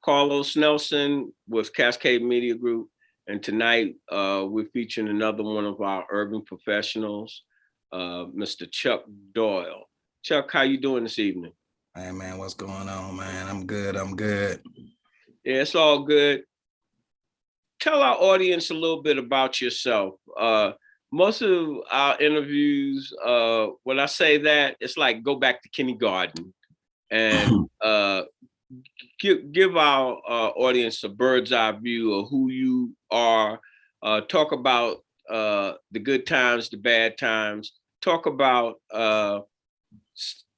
Carlos Nelson with Cascade Media Group, and tonight we're featuring another one of our urban professionals, Mr. Chuck Doyle. Chuck, how you doing this evening? Hey man, what's going on, man? I'm good. I'm good. Yeah, it's all good. Tell our audience a little bit about yourself. Most of our interviews, when I say that, it's like go back to kindergarten and give our audience a bird's eye view of who you are. Talk about the good times, the bad times. Talk about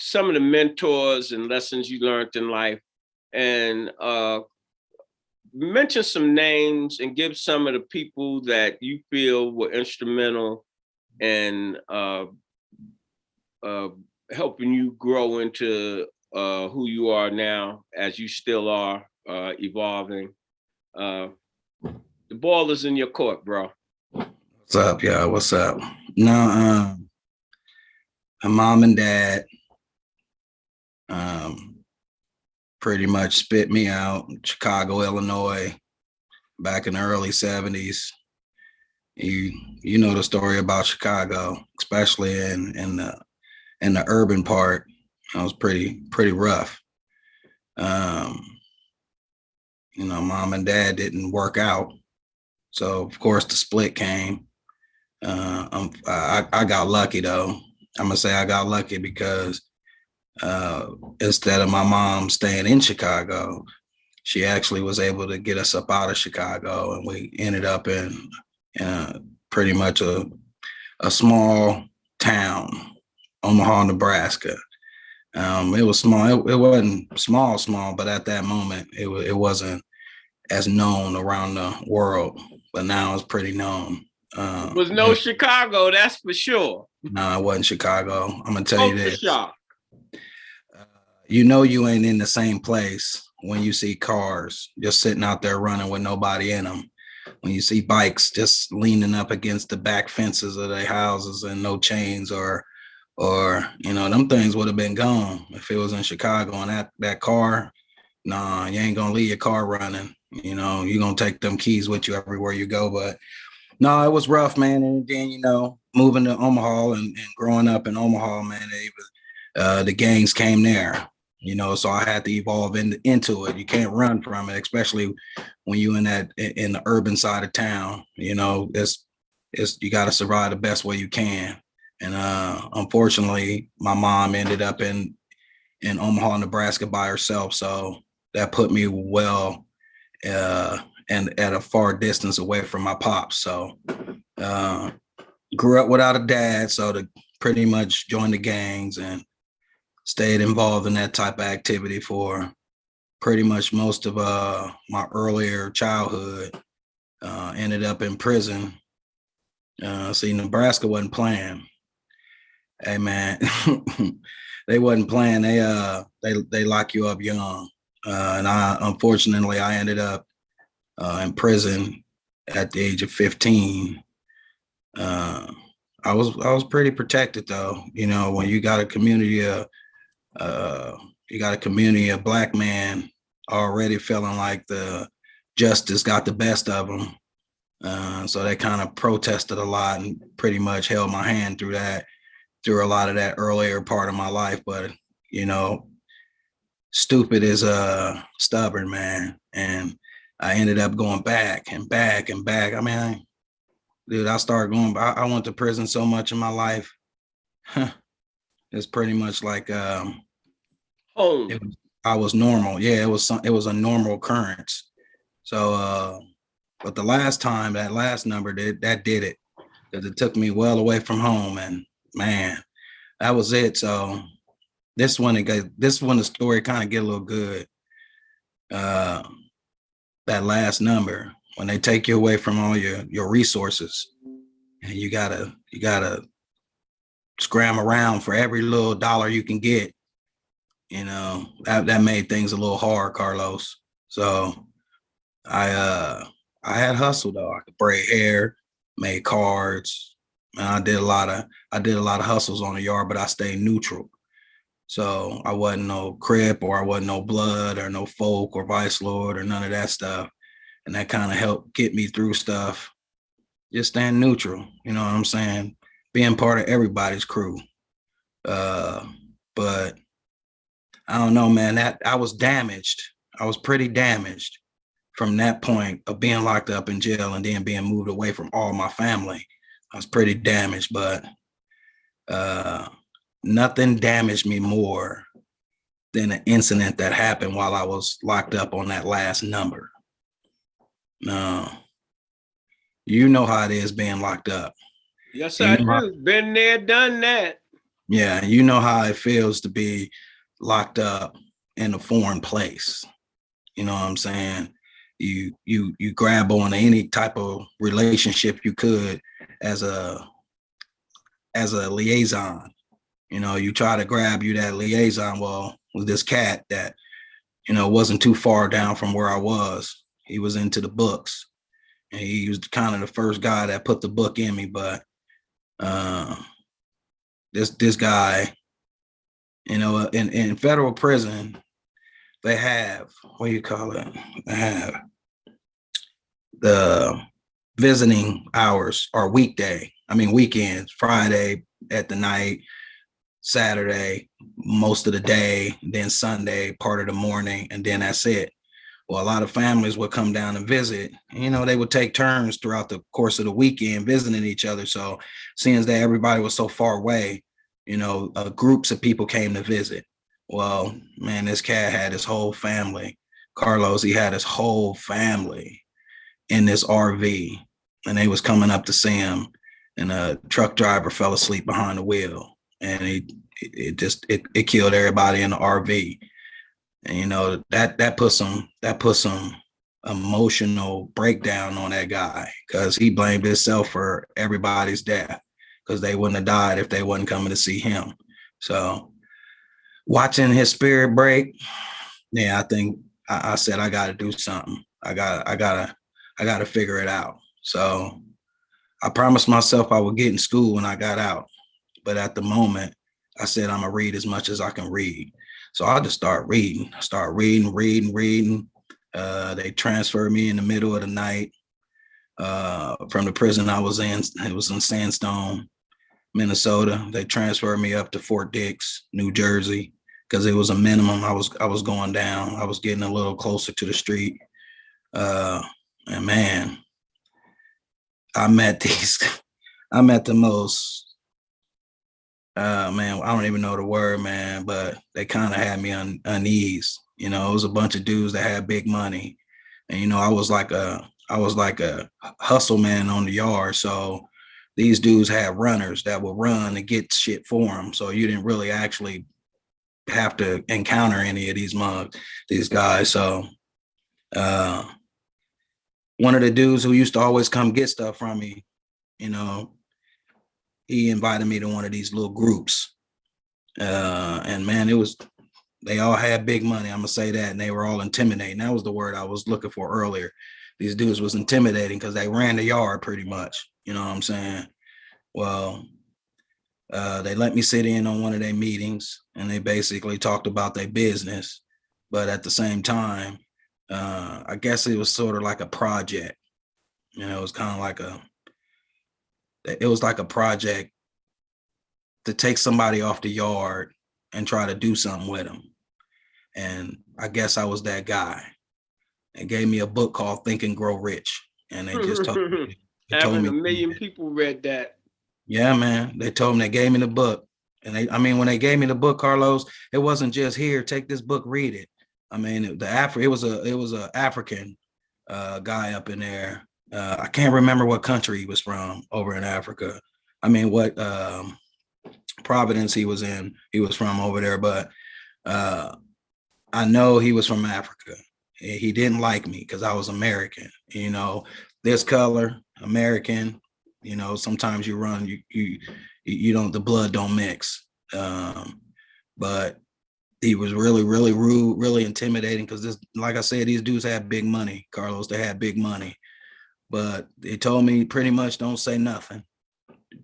some of the mentors and lessons you learned in life, and mention some names and give some of the people that you feel were instrumental in helping you grow into who you are now, as you still are evolving. The ball is in your court, bro. What's up, y'all? What's up? No, my mom and dad pretty much spit me out in Chicago, Illinois, back in the early 70s. You know the story about Chicago, especially in the urban part. It was pretty rough. Mom and dad didn't work out, so of course the split came. I got lucky though. I'm gonna say I got lucky because instead of my mom staying in Chicago, she actually was able to get us up out of Chicago, and we ended up in pretty much a small town, Omaha, Nebraska. It was small. It wasn't small, but at that moment, it wasn't as known around the world. But now it's pretty known. Was no Chicago, that's for sure. No, it wasn't Chicago. I'm gonna tell you this. Shock. You know you ain't in the same place when you see cars just sitting out there running with nobody in them. When you see bikes just leaning up against the back fences of their houses and no chains, or them things would have been gone if it was in Chicago. And that car, nah, you ain't gonna leave your car running. You're gonna take them keys with you everywhere you go. But no, it was rough, man. And then, moving to Omaha and growing up in Omaha, man, the gangs came there. So I had to evolve into it. You can't run from it, especially when you're in the urban side of town. It's you got to survive the best way you can. And unfortunately, my mom ended up in Omaha, Nebraska by herself. So that put me well and at a far distance away from my pops. So grew up without a dad, so to pretty much join the gangs and stayed involved in that type of activity for pretty much most of my earlier childhood. Ended up in prison. See, Nebraska wasn't playing. Hey man, they wasn't playing. They lock you up young, and unfortunately I ended up in prison at the age of 15. I was pretty protected though. When you got a community of black men already feeling like the justice got the best of them. So they kind of protested a lot and pretty much held my hand through a lot of that earlier part of my life. But, stupid is stubborn, man. And I ended up going back and back and back. I mean, I started going, I went to prison so much in my life. It's pretty much like I was normal. Yeah, it was a normal occurrence. So, but the last time, that last number did it, because it took me well away from home, and man, that was it. So this one the story kind of get a little good. That last number, when they take you away from all your resources, and you gotta scram around for every little dollar you can get. That made things a little hard, Carlos. So I had hustle though. I could braid hair, made cards, and I did a lot of hustles on the yard, but I stayed neutral. So I wasn't no Crip, or I wasn't no Blood, or no Folk, or Vice Lord, or none of that stuff. And that kind of helped get me through stuff. Just staying neutral, you know what I'm saying? Being part of everybody's crew. But I don't know, man, that I was damaged. I was pretty damaged from that point of being locked up in jail and then being moved away from all my family. I was pretty damaged, but nothing damaged me more than an incident that happened while I was locked up on that last number. No, you know how it is being locked up. Yes, And I you know how, do. Been there, done that. yeah, you know how it feels to be locked up in a foreign place. You know what I'm saying? You grab on any type of relationship you could as a liaison. You know, you try to grab you that liaison. Well, with this cat that, you know, wasn't too far down from where I was. He was into the books, and he was kind of the first guy that put the book in me. But uh, this guy, you know, in federal prison, they have, what do you call it? They have the visiting hours are weekends, Friday at the night, Saturday, most of the day, then Sunday, part of the morning, and then that's it. Well, a lot of families would come down and visit. You know, they would take turns throughout the course of the weekend visiting each other. So, seeing as that everybody was so far away, you know, groups of people came to visit. Well, man, this cat had his whole family. Carlos, he had his whole family in this RV, and they was coming up to see him, and a truck driver fell asleep behind the wheel, and it killed everybody in the RV. And you know that put some emotional breakdown on that guy, because he blamed himself for everybody's death, because they wouldn't have died if they wasn't coming to see him. So watching his spirit break, yeah, I think I said I got to do something. I gotta figure it out. So I promised myself I would get in school when I got out, but at the moment, I said I'm gonna read as much as I can read. So I'll just start reading. Reading. They transferred me in the middle of the night from the prison I was in. It was in Sandstone, Minnesota. They transferred me up to Fort Dix, New Jersey, because it was a minimum. I was going down. I was getting a little closer to the street. And man, I met these. I met the most. Man, I don't even know the word, man, but they kind of had me on unease. You know, it was a bunch of dudes that had big money, and you know, I was like a hustle man on the yard. So these dudes had runners that would run and get shit for them. So you didn't really actually have to encounter any of these guys. So uh, one of the dudes who used to always come get stuff from me, you know, he invited me to one of these little groups. And man, they all had big money. I'm gonna say that, and they were all intimidating. That was the word I was looking for earlier. These dudes was intimidating because they ran the yard pretty much. You know what I'm saying? Well, they let me sit in on one of their meetings, and they basically talked about their business, but at the same time, I guess it was sort of like a project. You know, it was kind of like a project to take somebody off the yard and try to do something with them. And I guess I was that guy. They gave me a book called Think and Grow Rich. And they just told me, Having a million people read that. Yeah, man. They gave me the book. And when they gave me the book, Carlos, it wasn't just here, take this book, read it. I mean, it was a African guy up in there. I can't remember what country he was from over in Africa. I mean, what Providence he was from over there, but I know he was from Africa. He didn't like me because I was American. You know, this color, American. You know, sometimes you run, you don't, the blood don't mix. But he was really, really rude, really intimidating, because this, like I said, these dudes had big money, Carlos. They had big money, but they told me pretty much don't say nothing.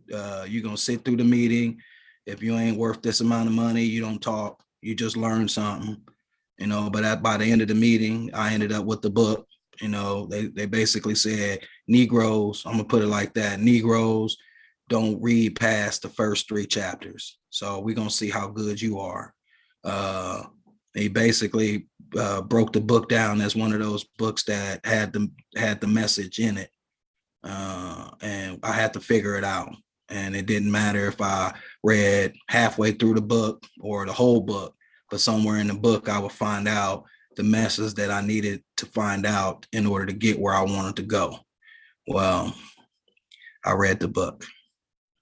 You're gonna sit through the meeting. If you ain't worth this amount of money, you don't talk. You just learn something, But by the end of the meeting, I ended up with the book. They basically said Negroes, I'm gonna put it like that, Negroes don't read past the first 3 chapters. So we're gonna see how good you are. They basically broke the book down as one of those books that had the message in it. And I had to figure it out. And it didn't matter if I read halfway through the book or the whole book, but somewhere in the book, I would find out the message that I needed to find out in order to get where I wanted to go. Well, I read the book,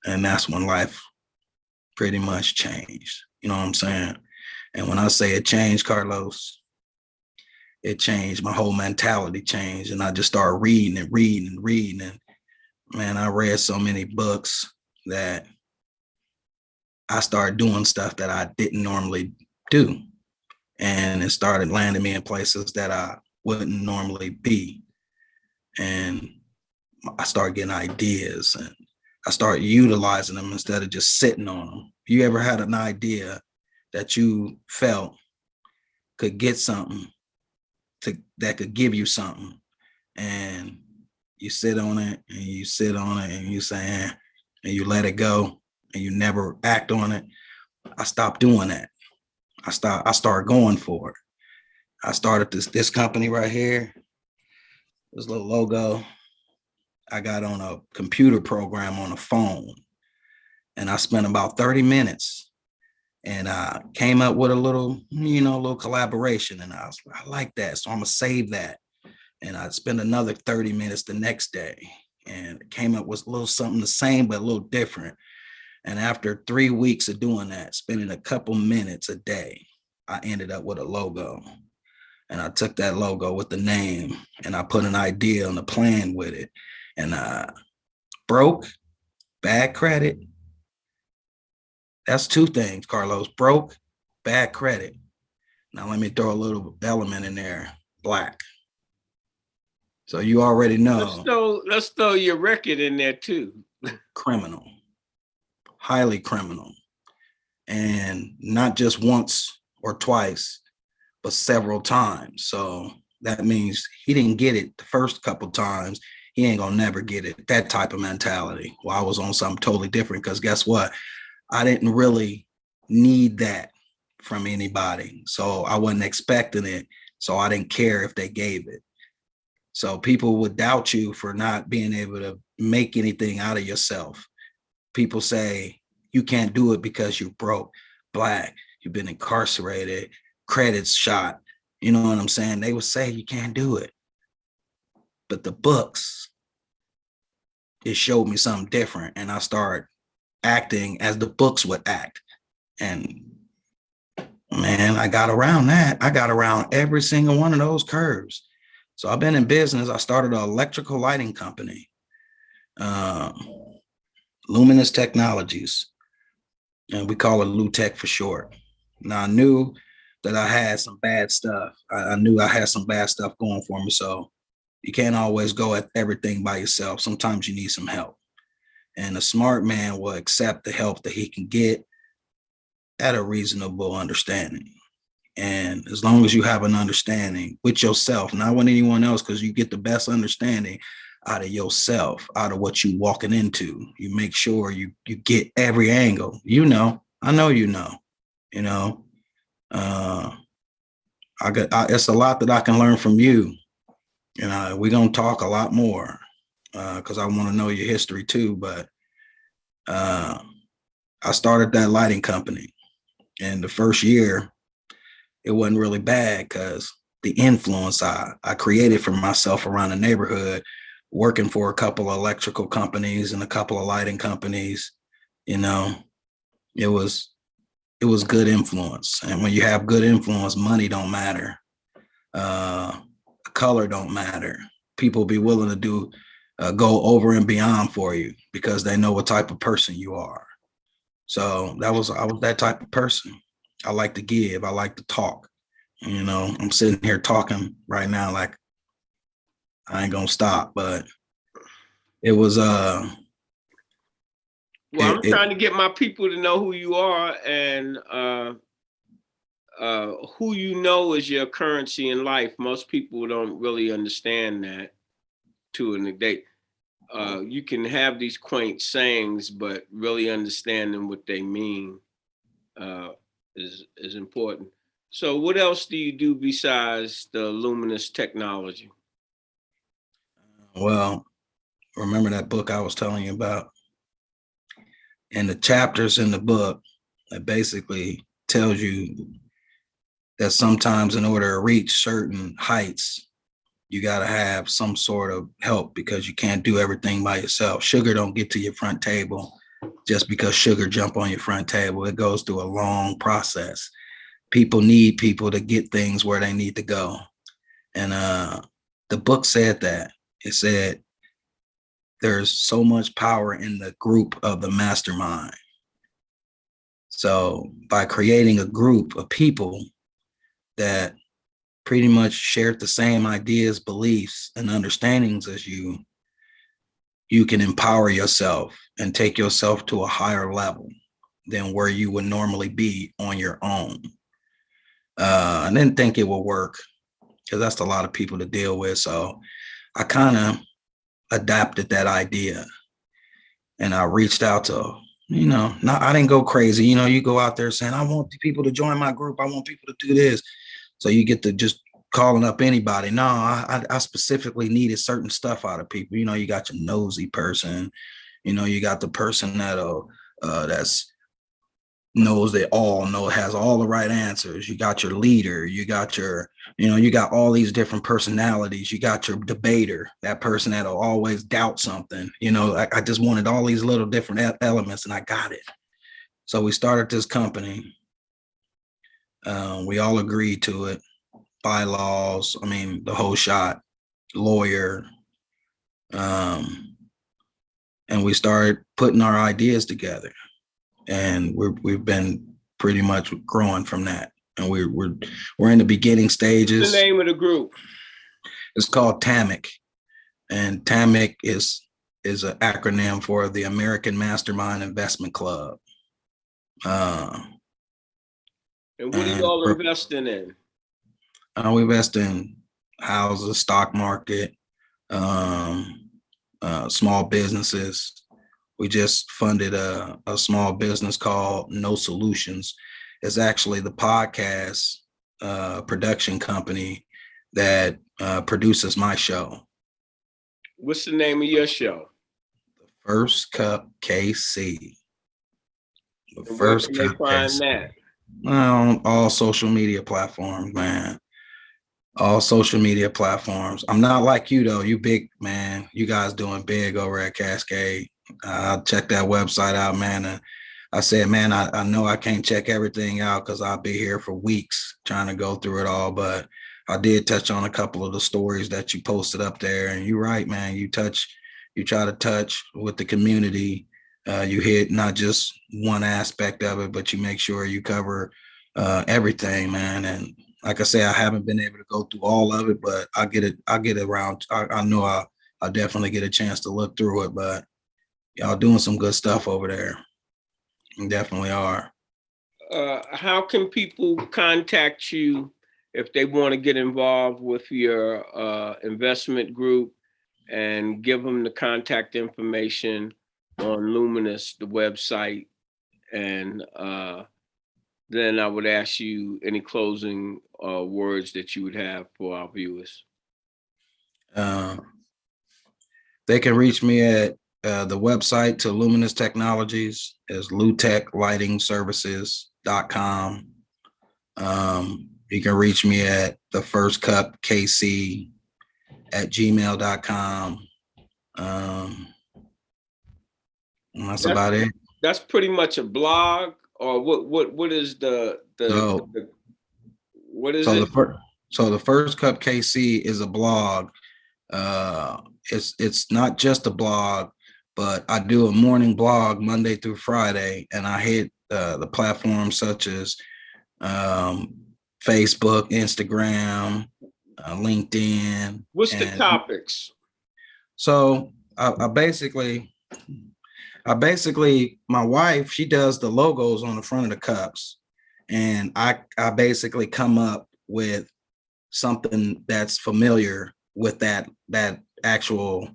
and that's when life pretty much changed. You know what I'm saying? And when I say it changed, Carlos, it changed. My whole mentality changed, and I just started reading and reading and reading. And man, I read so many books that I started doing stuff that I didn't normally do. And it started landing me in places that I wouldn't normally be. And I started getting ideas, and I started utilizing them instead of just sitting on them. You ever had an idea that you felt could get something that could give you something, and you sit on it and you sit on it and you say, and you let it go and you never act on it? I stopped doing that. I started going for it. I started this company right here, this little logo. I got on a computer program on a phone, and I spent about 30 minutes, and I came up with a little collaboration, and I like that. So I'm gonna save that. And I spent another 30 minutes the next day and came up with a little something the same, but a little different. And after 3 weeks of doing that, spending a couple minutes a day, I ended up with a logo. And I took that logo with the name and I put an idea and a plan with it. And broke, bad credit. That's 2 things, Carlos. Broke, bad credit. Now let me throw a little element in there, black. So you already know. Let's throw your record in there too. Criminal, highly criminal. And not just once or twice, but several times. So that means he didn't get it the first couple times. He ain't gonna never get it. That type of mentality. Well, I was on something totally different, because guess what? I didn't really need that from anybody. So I wasn't expecting it. So I didn't care if they gave it. So people would doubt you for not being able to make anything out of yourself. People say you can't do it because you're broke, black, you've been incarcerated, credits shot. You know what I'm saying? They would say you can't do it. But the books, it showed me something different, and I started acting as the books would act. And man, I got around that. I got around every single one of those curves. So I've been in business. I started an electrical lighting company, Lumenus Technologies, and we call it LUTech for short. Now I knew that I had some bad stuff. I knew I had some bad stuff going for me. So you can't always go at everything by yourself. Sometimes you need some help. And a smart man will accept the help that he can get at a reasonable understanding. And as long as you have an understanding with yourself, not with anyone else, because you get the best understanding out of yourself, out of what you walking into. You make sure you get every angle. I know it's a lot that I can learn from you. We're gonna talk a lot more because I want to know your history too. But I started that lighting company, and the first year, it wasn't really bad because the influence I created for myself around the neighborhood, working for a couple of electrical companies and a couple of lighting companies, it was good influence. And when you have good influence, money don't matter. Color don't matter. People be willing to go over and beyond for you because they know what type of person you are. So I was that type of person. I like to give. I like to talk. I'm sitting here talking right now like I ain't gonna stop, but it was Well, I'm trying to get my people to know who you are and who you know is your currency in life. Most people don't really understand that to an extent. You can have these quaint sayings, but really understanding what they mean uh, is important. So, what else do you do besides the Luminous technology? Well, remember that book I was telling you about? And the chapters in the book that basically tells you that sometimes in order to reach certain heights, you got to have some sort of help because you can't do everything by yourself. Sugar don't get to your front table just because sugar jump on your front table. It goes through a long process. People need people to get things where they need to go. And the book said that. It said there's so much power in the group of the mastermind. So by creating a group of people that pretty much shared the same ideas, beliefs, and understandings as you can empower yourself and take yourself to a higher level than where you would normally be on your own. I didn't think it would work because that's a lot of people to deal with. So I kind of adapted that idea and I reached out to, I didn't go crazy. You go out there saying, I want people to join my group. I want people to do this. So you get to just calling up anybody. No, I specifically needed certain stuff out of people. You got your nosy person. You got the person that's knows they all know, has all the right answers. You got your leader. You got you got all these different personalities. You got your debater, that person that'll always doubt something. I just wanted all these little different elements, and I got it. So we started this company. We all agreed to it. Bylaws, the whole shot, lawyer. And we started putting our ideas together. And we've been pretty much growing from that. And we're in the beginning stages. The name of the group? It's called TAMIC. And TAMIC is an acronym for the American Mastermind Investment Club. And what are you all investing in? We invest in houses, stock market, small businesses. We just funded a small business called No Solutions. It's actually the podcast production company that produces my show. What's the name of your show? The First Cup KC. The First Cup KC. That? On all social media platforms, man. All social media platforms. I'm not like you though. You big, man. You guys doing big over at Cascade. I'll check that website out, man. And I said, man, I know I can't check everything out because I'll be here for weeks trying to go through it all. But I did touch on a couple of the stories that you posted up there. And you're right, man. You try to touch with the community. You hit not just one aspect of it, but you make sure you cover everything, man. And like I say, I haven't been able to go through all of it, but I'll get around. I know I'll definitely get a chance to look through it, but y'all doing some good stuff over there. You definitely are. How can people contact you if they want to get involved with your investment group, and give them the contact information on Lumenus, the website? And then I would ask you any closing words that you would have for our viewers. They can reach me at the website to Lumenus Technologies is lutechlightingservices.com. You can reach me at the First Cup KC at gmail.com. That's about it. That's pretty much a blog, or what is what is it? So the First Cup KC is a blog. It's not just a blog, but I do a morning blog Monday through Friday, and I hit the platforms such as Facebook, Instagram, LinkedIn. What's the topics? So I basically, My wife, she does the logos on the front of the cups. And I basically come up with something that's familiar with that actual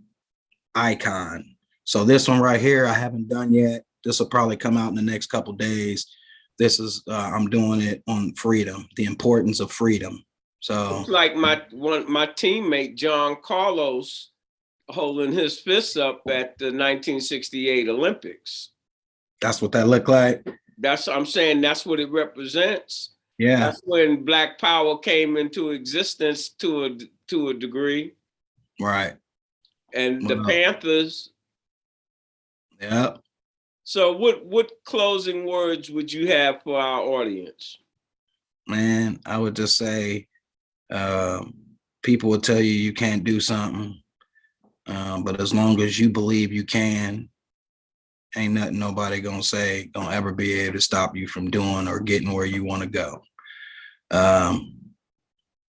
icon. So this one right here, I haven't done yet. This will probably come out in the next couple of days. This is I'm doing it on freedom, the importance of freedom. So Looks like my teammate John Carlos holding his fists up at the 1968 Olympics. that's what that looked like. I'm saying that's what it represents. Yeah. That's when Black Power came into existence to a degree. Right. And the Panthers. Yeah. So what closing words would you have for our audience? Man, I would just say people will tell you can't do something. But as long as you believe you can, ain't nothing nobody gonna ever be able to stop you from doing or getting where you want to go.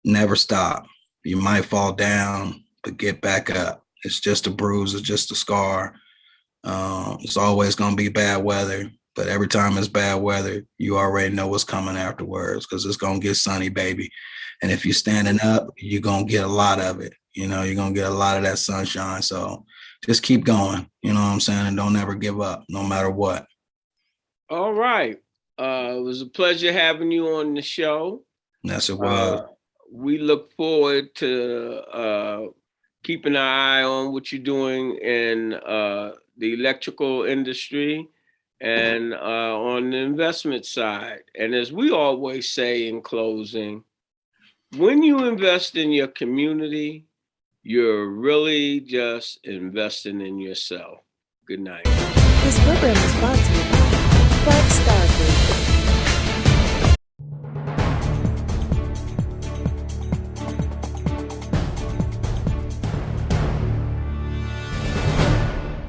Never stop. You might fall down, but get back up. It's just a bruise, it's just a scar. It's always gonna be bad weather, but every time it's bad weather, you already know what's coming afterwards because it's gonna get sunny, baby. And if you're standing up, you're gonna get a lot of it. You're gonna get a lot of that sunshine. So just keep going, you know what I'm saying? And don't ever give up, no matter what. All right. It was a pleasure having you on the show. Yes, it was. We look forward to keeping an eye on what you're doing in the electrical industry and on the investment side. And as we always say in closing, when you invest in your community, you're really just investing in yourself. Good night. This program is brought to you by Black Star Group.